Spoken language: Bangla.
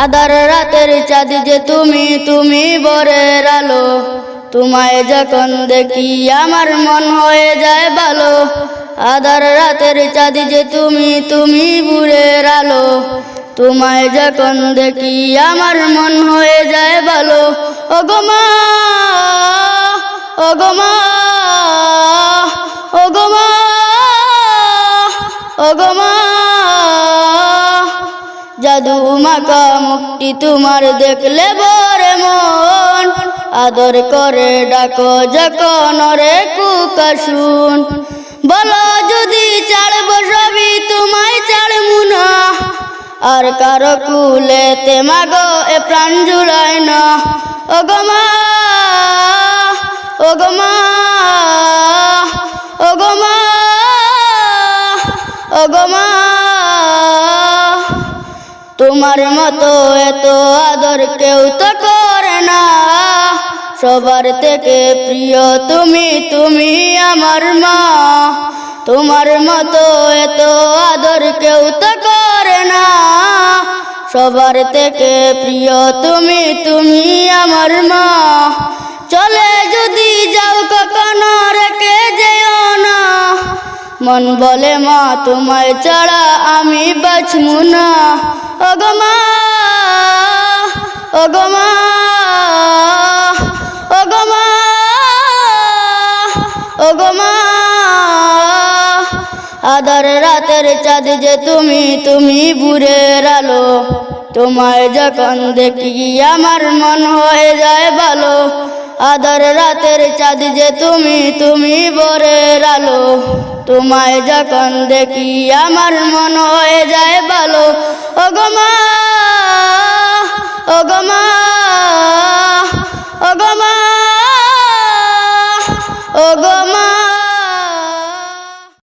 আধার রাতের চাঁদ যে তুমি, তুমি ভোরের আলো। তোমায় যখন দেখি আমার মন হয়ে যায় ভালো। আধার রাতের চাঁদ যে তুমি, তুমি ভোরের আলো। তোমায় যখন দেখি আমার মন হয়ে যায় ভালো। ওগো মা, ওগো মা, ওগো মা, ওগো মা, জাদু মাখা মুখটি তোমার দেখলে ভরে মন। আদর করে ডাকো যখন রে কুকা শুন। বলো যদি ছাড়বো সবই তোমায় ছাড়বো না। আর কারো কুলেতে মাগো এ প্রাণ জুড়ায় না। ওগো মা, ওগো মা, ওগো মা, ওগো মা, তোমার মতো এত আদর কেউ তো করে না। সবার থেকে প্রিয় তুমি, তুমি আমার মা। তোমার মতো এত আদর কেউ তো করে না। সবার থেকে প্রিয় তুমি, তুমি আমার মা। চলে যদি যাও কখনো রেখে যেও না। মন বলে মা তোমায় ছাড়া আমি বাঁচবো না। ওগো মা, ওগো মা, ওগো মা, ওগো মা, আধার রাতের চাঁদ যে তুমি, তুমি ভোরের আলো। তোমায় যখন দেখি আমার মন হয়ে যায় ভালো। আধার রাতের চাঁদ যে তুমি, তুমি ভোরের আলো। তোমায় যখন দেখি আমার মন হয়ে যায় ভালো। ওগো মা, ওগো মা, ওগো মা, ওগো মা।